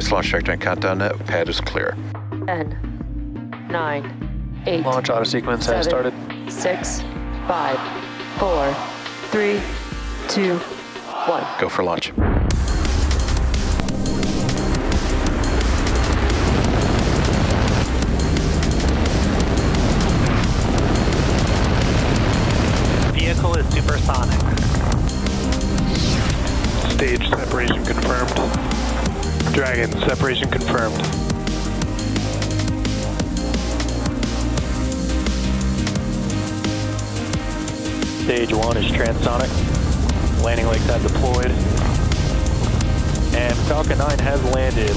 Nice launch trajectory and countdown net. Pad is clear. 10, 9, 8. Launch auto sequence has 7, started. 6, 5, 4, 3, 2, 1. Go for launch. Vehicle is supersonic. Stage separation confirmed. Dragon, separation confirmed. Stage 1 is transonic. Landing legs have deployed. And Falcon 9 has landed.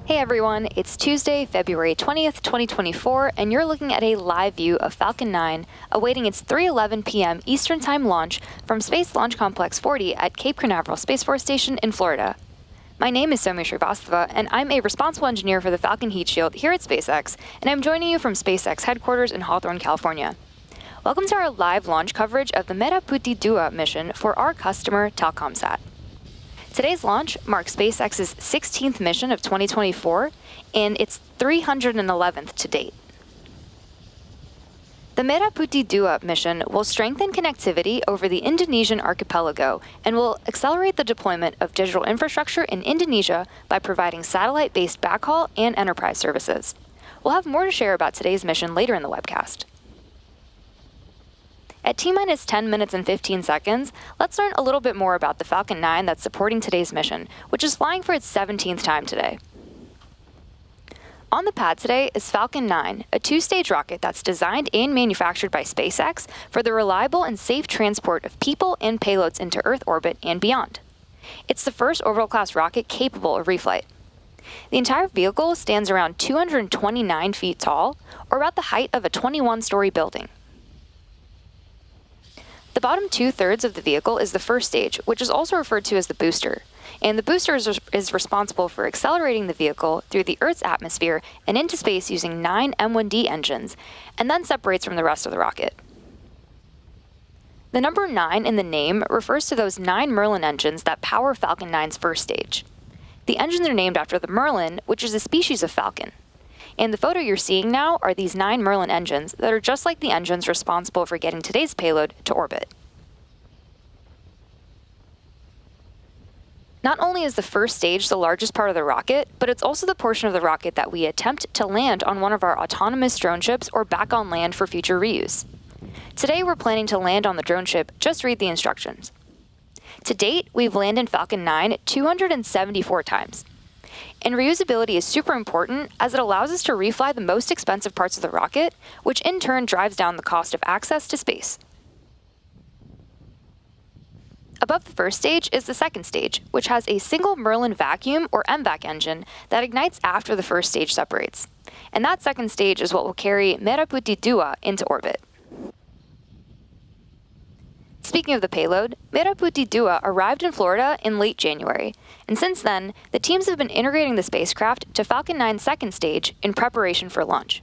Hey everyone, it's Tuesday, February 20th, 2024, and you're looking at a live view of Falcon 9 awaiting its 3:11 p.m. Eastern Time launch from Space Launch Complex 40 at Cape Canaveral Space Force Station in Florida. My name is Soumi Srivastava, and I'm a responsible engineer for the Falcon Heat Shield here at SpaceX, and I'm joining you from SpaceX headquarters in Hawthorne, California. Welcome to our live launch coverage of the Merah Putih 2 mission for our customer Telkomsat. Today's launch marks SpaceX's 16th mission of 2024 and its 311th to date. The Merah Putih 2 mission will strengthen connectivity over the Indonesian archipelago and will accelerate the deployment of digital infrastructure in Indonesia by providing satellite-based backhaul and enterprise services. We'll have more to share about today's mission later in the webcast. At T-minus 10 minutes and 15 seconds, let's learn a little bit more about the Falcon 9 that's supporting today's mission, which is flying for its 17th time today. On the pad today is Falcon 9, a two-stage rocket that's designed and manufactured by SpaceX for the reliable and safe transport of people and payloads into Earth orbit and beyond. It's the first orbital-class rocket capable of reflight. The entire vehicle stands around 229 feet tall, or about the height of a 21-story building. The bottom two-thirds of the vehicle is the first stage, which is also referred to as the booster. And the booster is responsible for accelerating the vehicle through the Earth's atmosphere and into space using 9 M1D engines, and then separates from the rest of the rocket. The number 9 in the name refers to those 9 Merlin engines that power Falcon 9's first stage. The engines are named after the Merlin, which is a species of falcon. And the photo you're seeing now are these 9 Merlin engines that are just like the engines responsible for getting today's payload to orbit. Not only is the first stage the largest part of the rocket, but it's also the portion of the rocket that we attempt to land on one of our autonomous drone ships or back on land for future reuse. Today we're planning to land on the drone ship, just read the instructions. To date, we've landed Falcon 9 274 times. And reusability is super important as it allows us to refly the most expensive parts of the rocket, which in turn drives down the cost of access to space. Above the first stage is the second stage, which has a single Merlin vacuum or MVAC engine that ignites after the first stage separates. And that second stage is what will carry Merah Putih 2 into orbit. Speaking of the payload, Merah Putih 2 arrived in Florida in late January, and since then, the teams have been integrating the spacecraft to Falcon 9's second stage in preparation for launch.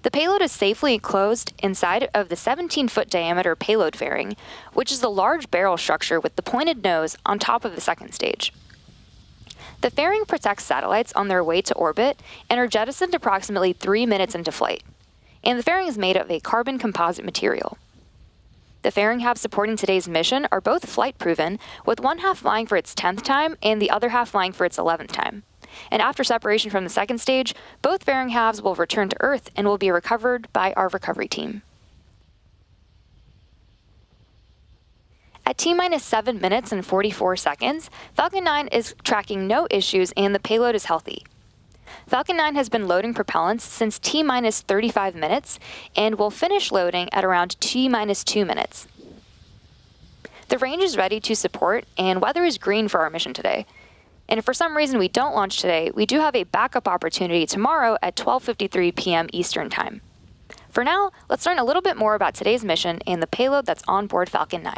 The payload is safely enclosed inside of the 17-foot diameter payload fairing, which is the large barrel structure with the pointed nose on top of the second stage. The fairing protects satellites on their way to orbit and are jettisoned approximately 3 minutes into flight, and the fairing is made of a carbon composite material. The fairing halves supporting today's mission are both flight-proven, with one half flying for its 10th time and the other half flying for its 11th time. And after separation from the second stage, both fairing halves will return to Earth and will be recovered by our recovery team. At T-minus 7 minutes and 44 seconds, Falcon 9 is tracking no issues and the payload is healthy. Falcon 9 has been loading propellants since T-minus 35 minutes and will finish loading at around T-minus 2 minutes. The range is ready to support and weather is green for our mission today. And if for some reason we don't launch today, we do have a backup opportunity tomorrow at 12:53 p.m. Eastern Time. For now, let's learn a little bit more about today's mission and the payload that's on board Falcon 9.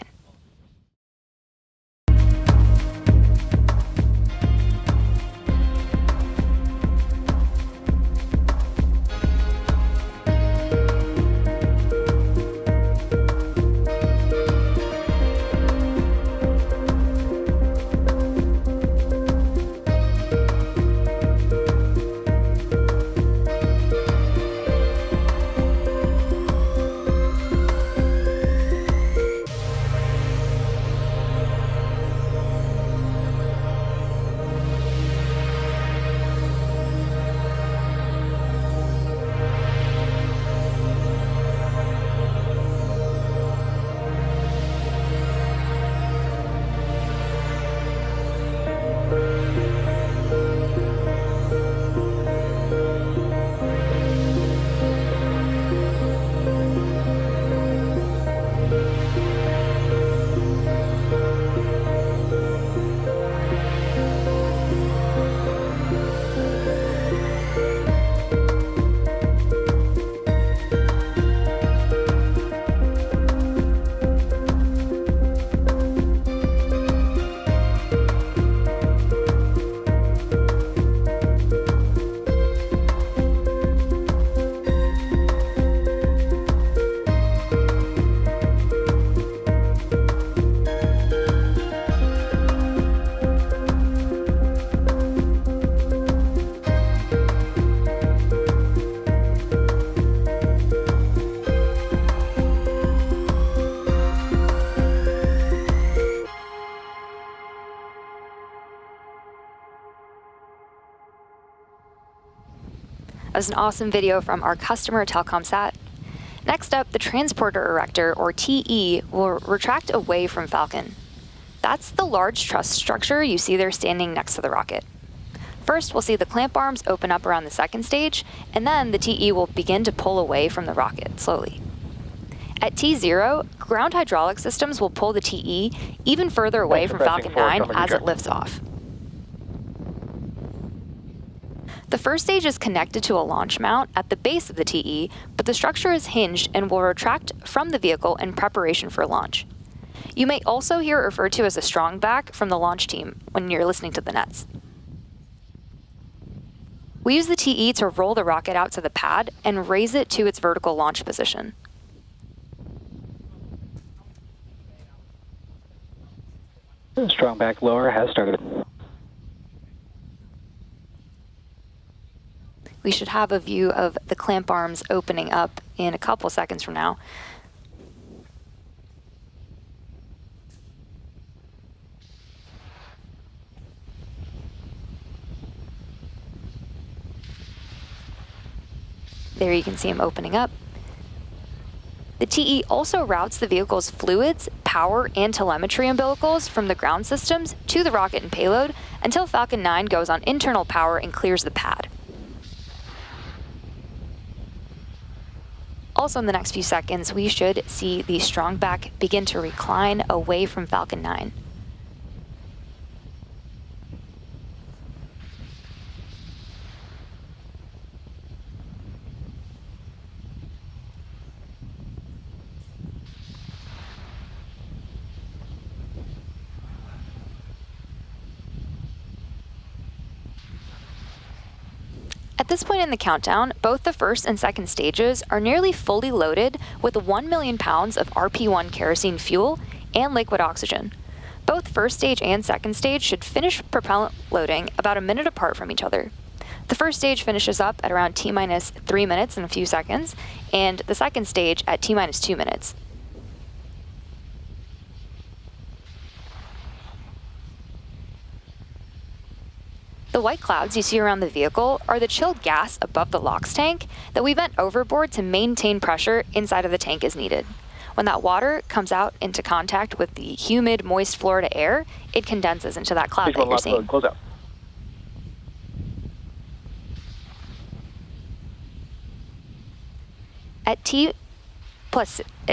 was an awesome video from our customer Telkomsat. Next up, the transporter erector, or TE, will retract away from Falcon. That's the large truss structure you see there standing next to the rocket. First, we'll see the clamp arms open up around the second stage, and then the TE will begin to pull away from the rocket slowly. At T0, ground hydraulic systems will pull the TE even further away from Falcon 9 as it lifts off. The first stage is connected to a launch mount at the base of the TE, but the structure is hinged and will retract from the vehicle in preparation for launch. You may also hear it referred to as a strong back from the launch team when you're listening to the nets. We use the TE to roll the rocket out to the pad and raise it to its vertical launch position. Strong back lower has started. We should have a view of the clamp arms opening up in a couple seconds from now. There you can see them opening up. The TE also routes the vehicle's fluids, power, and telemetry umbilicals from the ground systems to the rocket and payload until Falcon 9 goes on internal power and clears the pad. Also in the next few seconds, we should see the strong back begin to recline away from Falcon 9. At this point in the countdown, both the first and second stages are nearly fully loaded with 1 million pounds of RP1 kerosene fuel and liquid oxygen. Both first stage and second stage should finish propellant loading about a minute apart from each other. The first stage finishes up at around T-minus 3 minutes and a few seconds, and the second stage at T-minus 2 minutes. The white clouds you see around the vehicle are the chilled gas above the LOX tank that we vent overboard to maintain pressure inside of the tank as needed. When that water comes out into contact with the humid, moist Florida air, it condenses into that cloud that you're seeing. Close out. At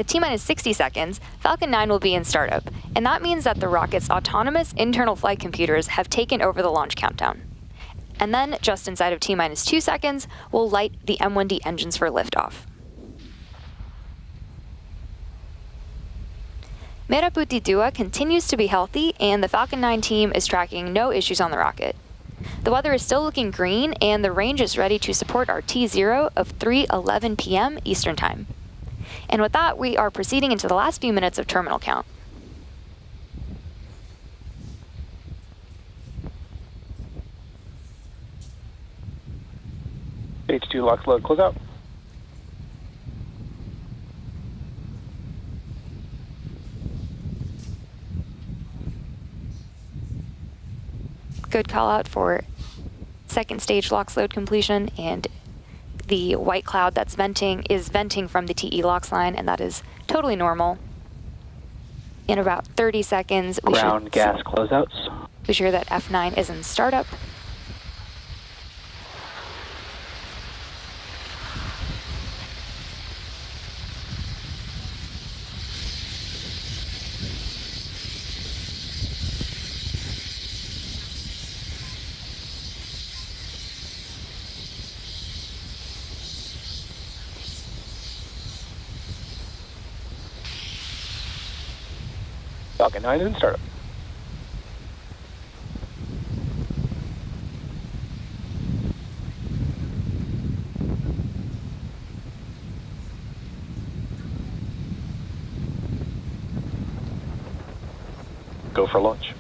T-minus 60 seconds, Falcon 9 will be in startup, and that means that the rocket's autonomous internal flight computers have taken over the launch countdown. And then, just inside of T-minus 2 seconds, we'll light the M1D engines for liftoff. Merah Putih 2 continues to be healthy, and the Falcon 9 team is tracking no issues on the rocket. The weather is still looking green, and the range is ready to support our T0 of 3:11 p.m. Eastern Time. And with that, we are proceeding into the last few minutes of terminal count. H2 LOX load, close out. Good call out for second stage LOX load completion, and the white cloud that's venting is venting from the TE LOX line, and that is totally normal. In about 30 seconds, we Ground gas closeouts. be sure that F9 is in startup. Falcon 9 is in startup. Go for launch.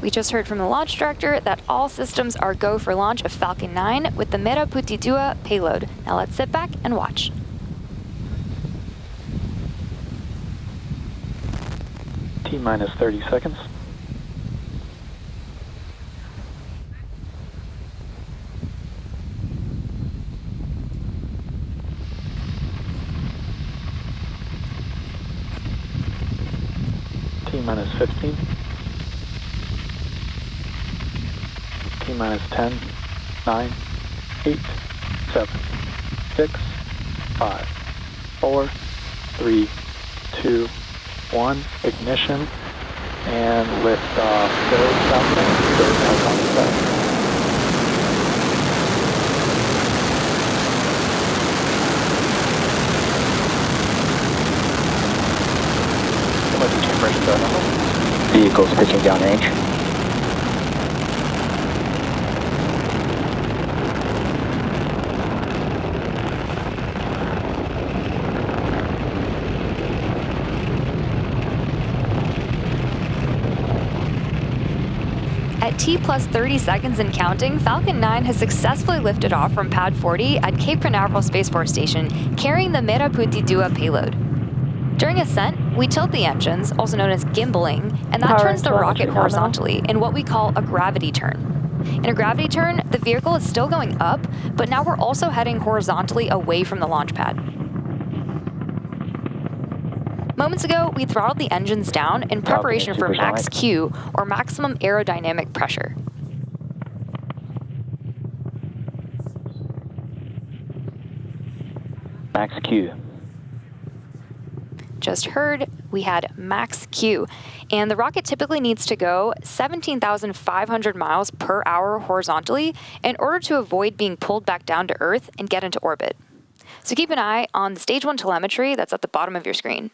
We just heard from the launch director that all systems are go for launch of Falcon 9 with the Merah Putih 2 payload. Now let's sit back and watch. T-minus 30 seconds. T-minus 15. T-minus 10, 9, 8, 7, 6, 5, 4, 3, 2, 1. Ignition and lift off. Go Falcon. Go Falcon. Vehicles pitching downrange. At T plus 30 seconds and counting, Falcon 9 has successfully lifted off from Pad 40 at Cape Canaveral Space Force Station, carrying the Merah Putih 2 payload. During ascent, we tilt the engines, also known as gimbaling, and that turns the rocket horizontally in what we call a gravity turn. In a gravity turn, the vehicle is still going up, but now we're also heading horizontally away from the launch pad. Moments ago, we throttled the engines down in preparation for max Q, or maximum aerodynamic pressure. Max Q. Just heard, we had max Q, and the rocket typically needs to go 17,500 miles per hour horizontally in order to avoid being pulled back down to Earth and get into orbit. So keep an eye on the Stage 1 telemetry that's at the bottom of your screen.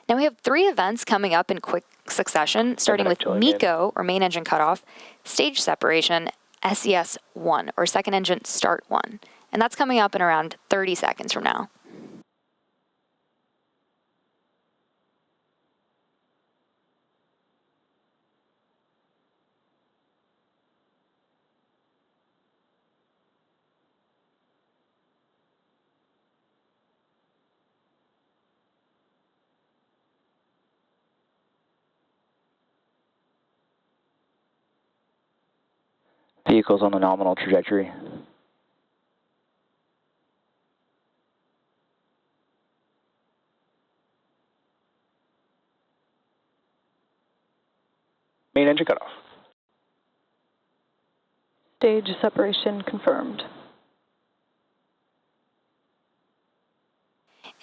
Now we have 3 events coming up in quick succession, starting with MECO, or main engine cutoff, stage separation, SES-1, or second engine start 1. And that's coming up in around 30 seconds from now. Vehicles on the nominal trajectory. Main engine cutoff. Stage separation confirmed.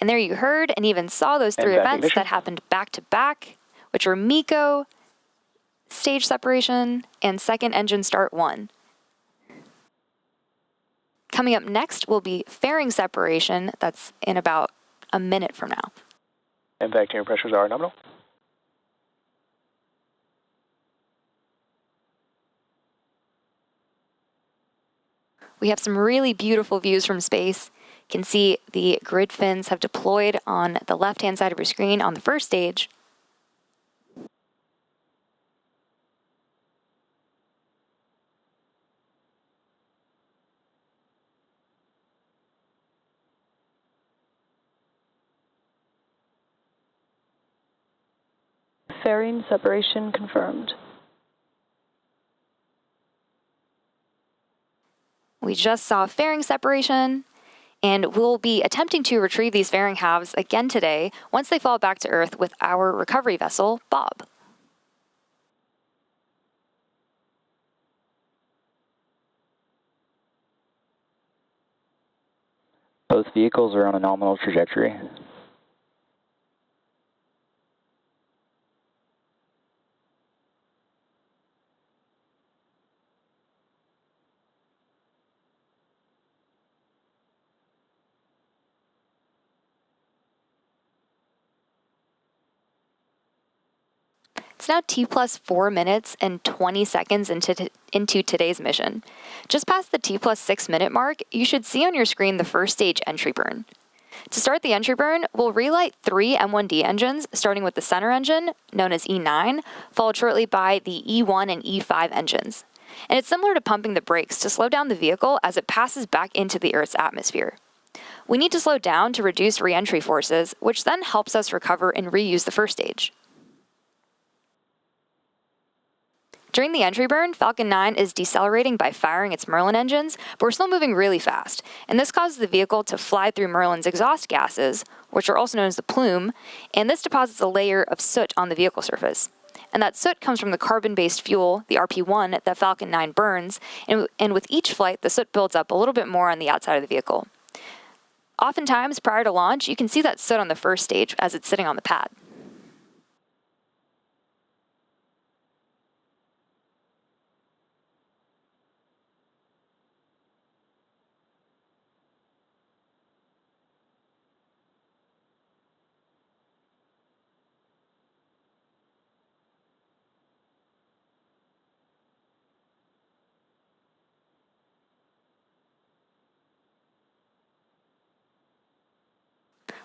And there you heard and even saw those 3 events that happened back to back, which were MECO, stage separation, and second engine start 1. Coming up next will be fairing separation. That's in about a minute from now. Impact and pressures are nominal. We have some really beautiful views from space. You can see the grid fins have deployed on the left-hand side of your screen on the first stage. Fairing separation confirmed. We just saw fairing separation, and we'll be attempting to retrieve these fairing halves again today once they fall back to Earth with our recovery vessel, Bob. Both vehicles are on a nominal trajectory. It's now T plus 4 minutes and 20 seconds into today's mission. Just past the T plus 6 minute mark, you should see on your screen the first stage entry burn. To start the entry burn, we'll relight 3 M1D engines, starting with the center engine, known as E9, followed shortly by the E1 and E5 engines. And it's similar to pumping the brakes to slow down the vehicle as it passes back into the Earth's atmosphere. we need to slow down to reduce re-entry forces, which then helps us recover and reuse the first stage. During the entry burn, Falcon 9 is decelerating by firing its Merlin engines, but we're still moving really fast, and this causes the vehicle to fly through Merlin's exhaust gases, which are also known as the plume, and this deposits a layer of soot on the vehicle surface. And that soot comes from the carbon-based fuel, the RP-1, that Falcon 9 burns, and with each flight, the soot builds up a little bit more on the outside of the vehicle. Oftentimes, prior to launch, you can see that soot on the first stage as it's sitting on the pad.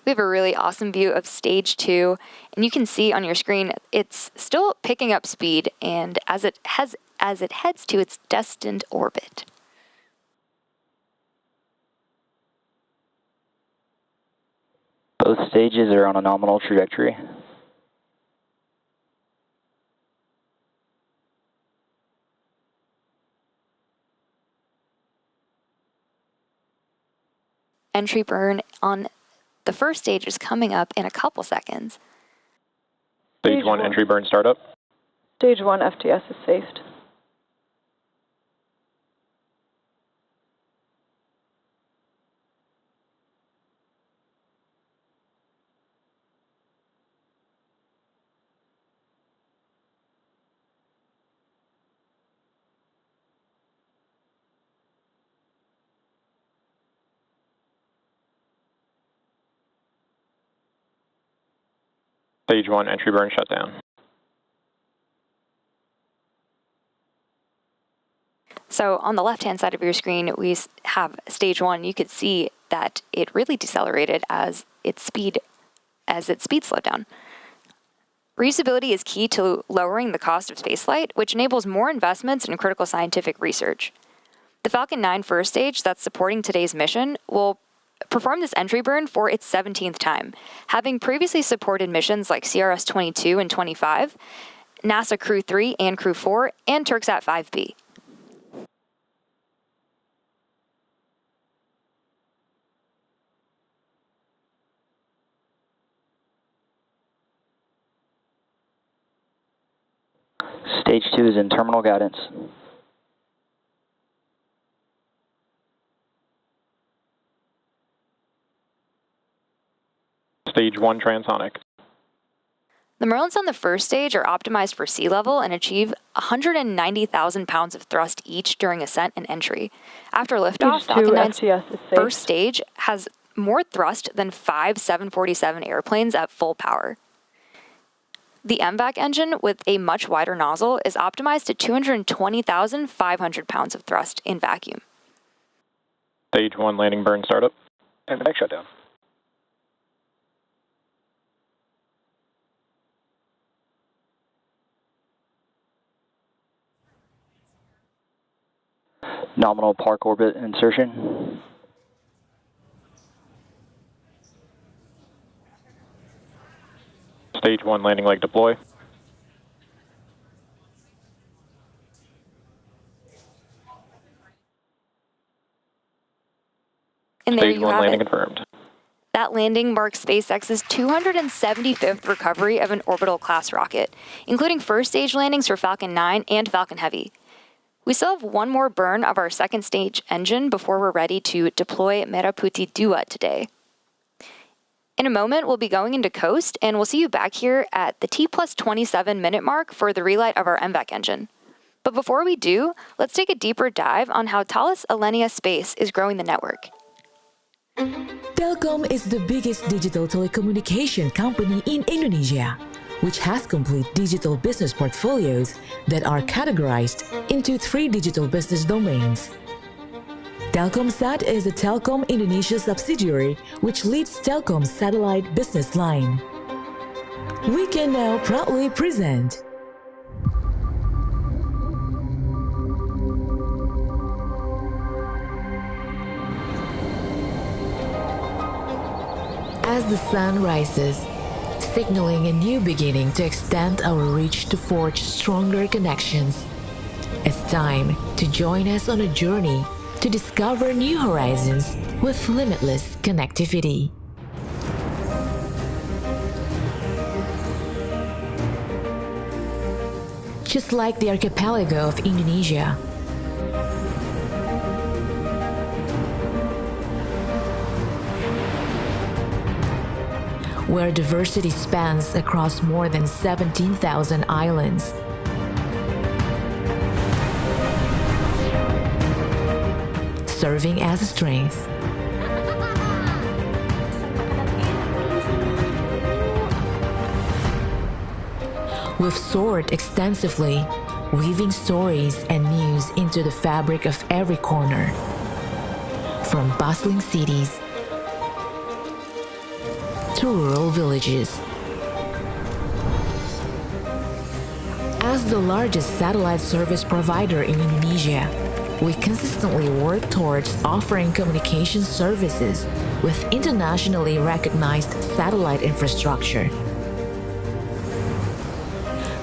We have a really awesome view of stage 2, and you can see on your screen it's still picking up speed, and as it heads to its destined orbit. Both stages are on a nominal trajectory. Entry burn on the first stage is coming up in a couple seconds. Stage 1 entry burn startup. Stage 1 FTS is safed. Stage 1 entry burn shutdown. So on the left-hand side of your screen, we have stage 1. You could see that it really decelerated as its speed slowed down. Reusability is key to lowering the cost of spaceflight, which enables more investments in critical scientific research. The Falcon 9 first stage that's supporting today's mission will perform this entry burn for its 17th time, having previously supported missions like CRS-22 and 25, NASA Crew 3 and Crew 4, and Turksat 5B. Stage 2 is in terminal guidance. Stage 1 transonic. The Merlins on the first stage are optimized for sea level and achieve 190,000 pounds of thrust each during ascent and entry. After liftoff, Stage 2 Falcon 9's FTS is safe. first stage has more thrust than 5 747 airplanes at full power. The MVAC engine, with a much wider nozzle, is optimized to 220,500 pounds of thrust in vacuum. Stage 1 landing burn startup. And the next shutdown. Nominal park orbit insertion. Stage 1 landing leg deploy. And there Stage you 1 have landing it. confirmed. That landing marks SpaceX's 275th recovery of an orbital class rocket, including first stage landings for Falcon 9 and Falcon Heavy. We still have one more burn of our second stage engine before we're ready to deploy Merah Putih 2 today. In a moment, we'll be going into coast, and we'll see you back here at the T+27 minute mark for the relight of our MVAC engine. But before we do, let's take a deeper dive on how Thales Alenia Space is growing the network. Telkom is the biggest digital telecommunication company in Indonesia, which has complete digital business portfolios that are categorized into 3 digital business domains. Telkomsat is a Telkom Indonesia subsidiary which leads Telkom's satellite business line. We can now proudly present As the sun rises, signaling a new beginning to extend our reach to forge stronger connections, it's time to join us on a journey to discover new horizons with limitless connectivity. Just like the archipelago of Indonesia, where diversity spans across more than 17,000 islands, serving as a strength. We've soared extensively, weaving stories and news into the fabric of every corner, from bustling cities to rural villages. As the largest satellite service provider in Indonesia, we consistently work towards offering communication services with internationally recognized satellite infrastructure,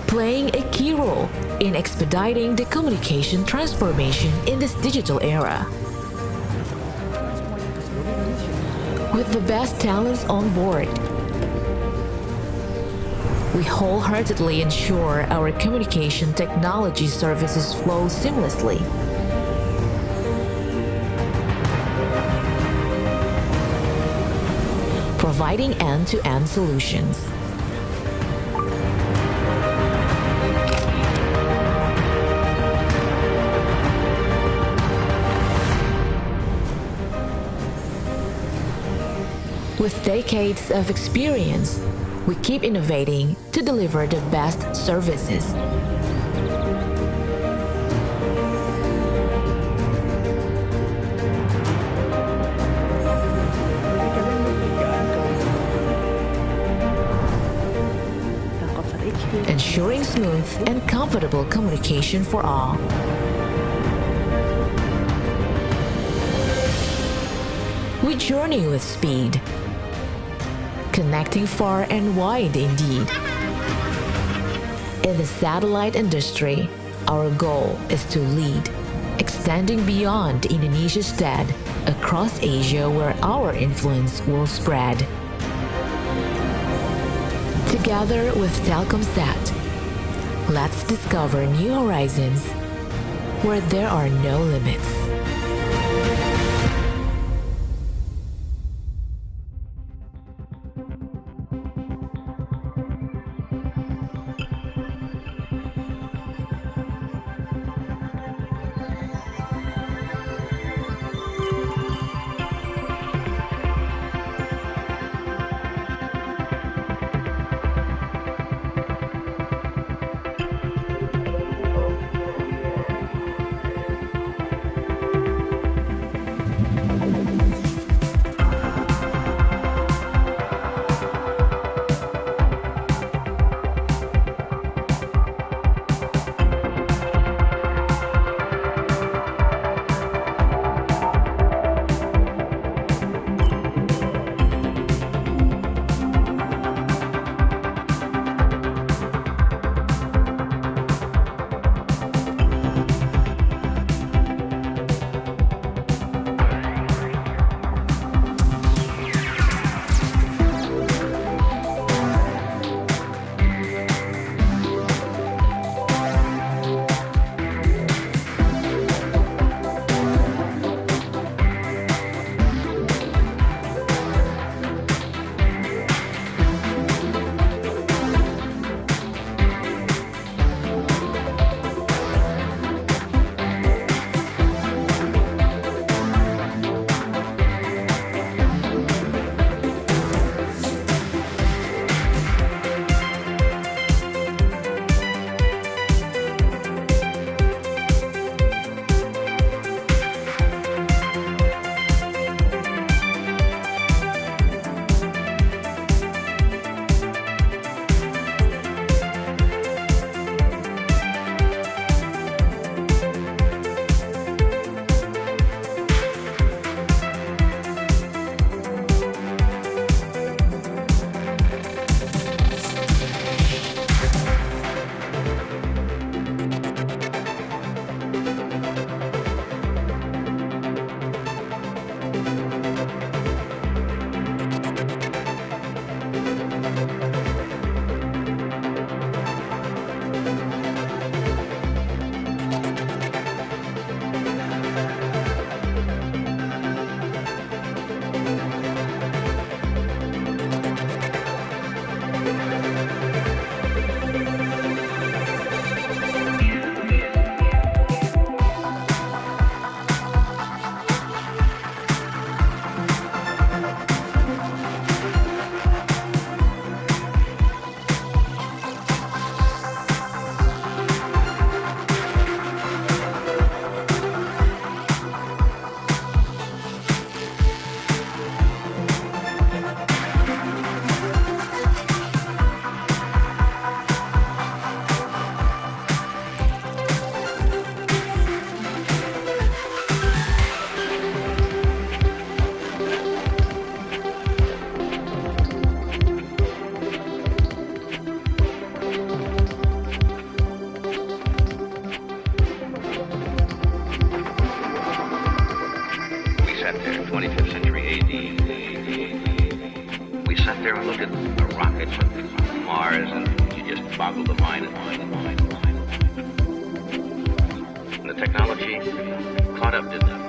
playing a key role in expediting the communication transformation in this digital era. With the best talents on board, we wholeheartedly ensure our communication technology services flow seamlessly. Providing end-to-end solutions. With decades of experience, we keep innovating to deliver the best services. Ensuring smooth and comfortable communication for all. We journey with speed, connecting far and wide indeed. In the satellite industry, our goal is to lead, extending beyond Indonesia's stead across Asia where our influence will spread. Together with Telkomsat, let's discover new horizons where there are no limits. 25th century AD. We sat there and looked at the rockets and Mars, and you just boggled the mind. And the technology caught up, didn't it?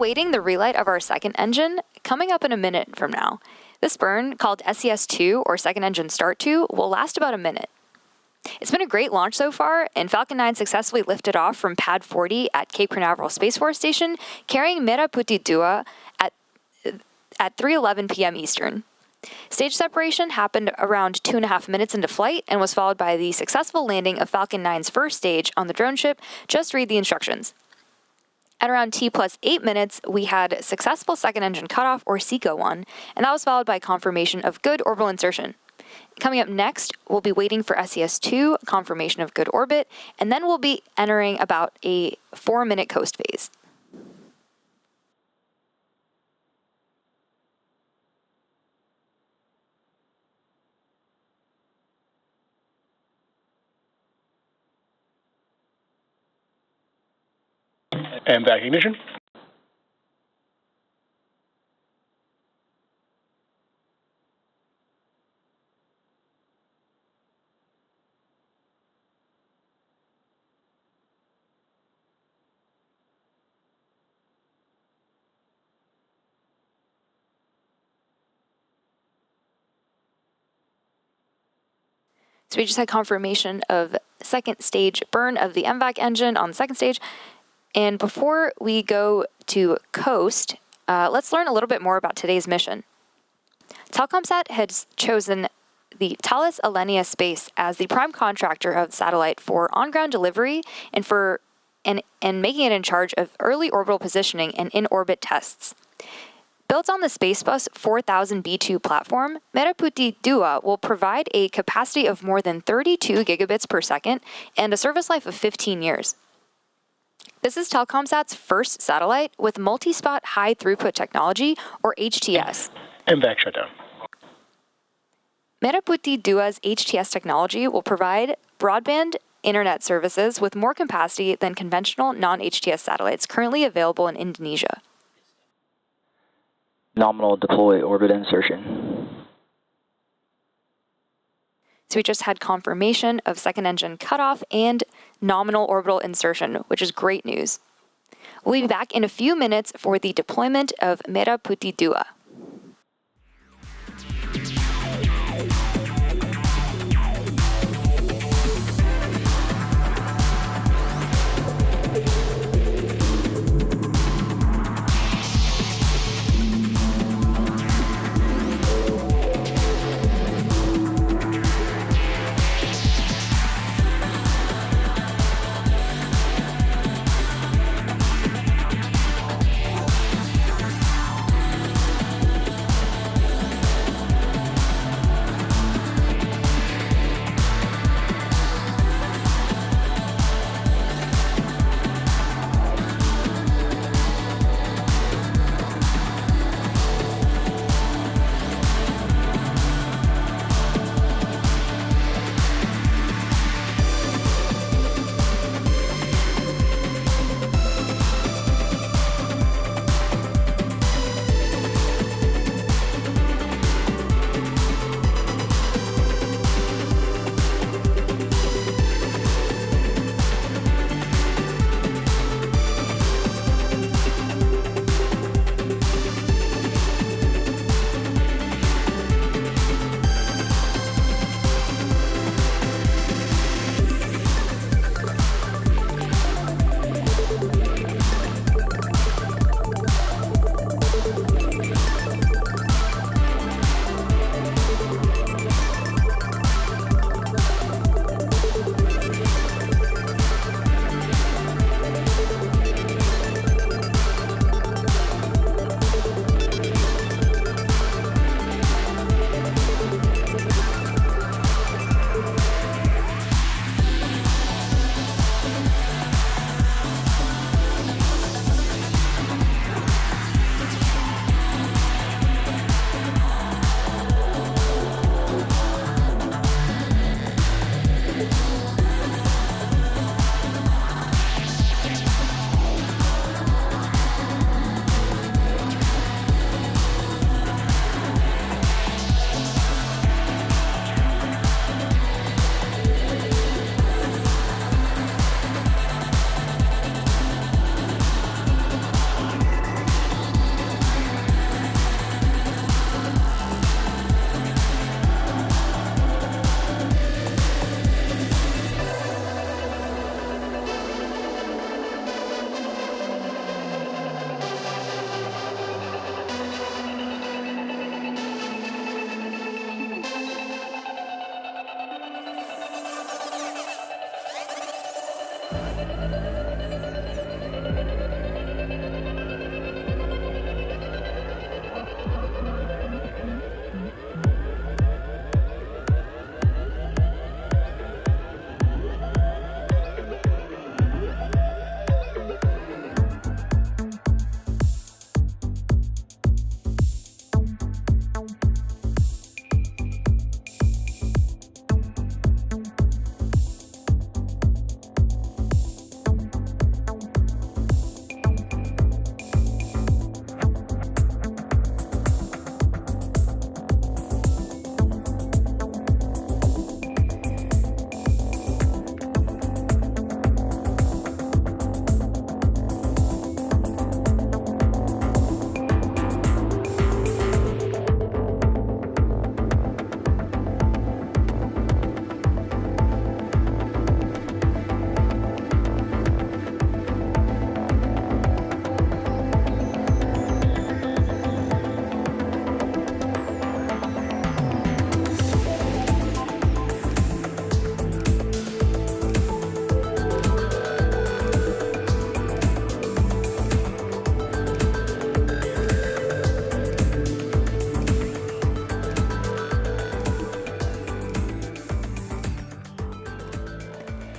awaiting the relight of our second engine coming up in a minute from now. This burn, called SES-2 or Second Engine Start 2, will last about a minute. It's been a great launch so far, and Falcon 9 successfully lifted off from Pad 40 at Cape Canaveral Space Force Station, carrying Merah Putih 2 at 3:11 p.m. Eastern. Stage separation happened around 2.5 minutes into flight and was followed by the successful landing of Falcon 9's first stage on the drone ship. Just read the instructions. At around T+8 minutes, we had successful second engine cutoff, or SECO-1, and that was followed by confirmation of good orbital insertion. Coming up next, we'll be waiting for SES-2, confirmation of good orbit, and then we'll be entering about a 4-minute coast phase. And back ignition. So we just had confirmation of second stage burn of the MVAC engine on the second stage. And before we go to coast, let's learn a little bit more about today's mission. Telkomsat has chosen the Thales Alenia Space as the prime contractor of the satellite for on-ground delivery and making it in charge of early orbital positioning and in-orbit tests. Built on the Spacebus 4000B2 platform, Merah Putih 2 will provide a capacity of more than 32 gigabits per second and a service life of 15 years. This is Telkomsat's first satellite with multi-spot high throughput technology, or HTS. MVAC shutdown. Merah Putih 2's HTS technology will provide broadband internet services with more capacity than conventional non-HTS satellites currently available in Indonesia. Nominal deploy orbit insertion. So we just had confirmation of second engine cutoff and nominal orbital insertion, which is great news. We'll be back in a few minutes for the deployment of Merah Putih 2.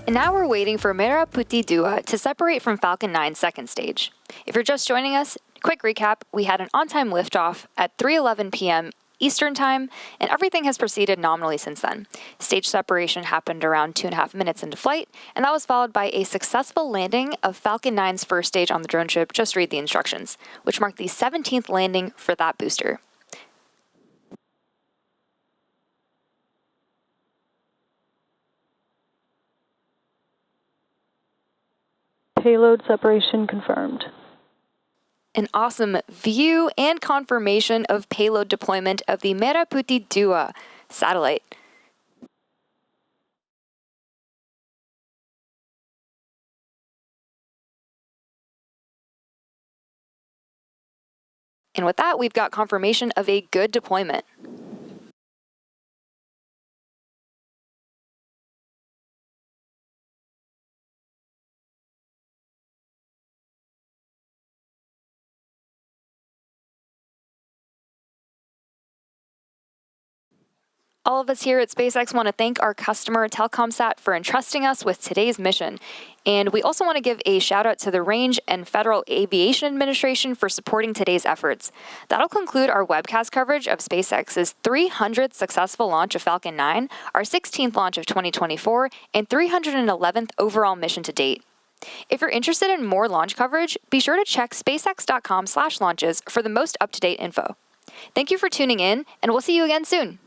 And now we're waiting for Merah Putih 2 to separate from Falcon 9's second stage. If you're just joining us, quick recap, we had an on-time liftoff at 3:11 p.m. Eastern Time, and everything has proceeded nominally since then. Stage separation happened around 2.5 minutes into flight, and that was followed by a successful landing of Falcon 9's first stage on the drone ship, just read the instructions, which marked the 17th landing for that booster. Payload separation confirmed. An awesome view and confirmation of payload deployment of the Merah Putih 2 satellite. And with that, we've got confirmation of a good deployment. All of us here at SpaceX want to thank our customer, Telkomsat, for entrusting us with today's mission. And we also want to give a shout out to the Range and Federal Aviation Administration for supporting today's efforts. That'll conclude our webcast coverage of SpaceX's 300th successful launch of Falcon 9, our 16th launch of 2024, and 311th overall mission to date. If you're interested in more launch coverage, be sure to check spacex.com/launches for the most up-to-date info. Thank you for tuning in, and we'll see you again soon.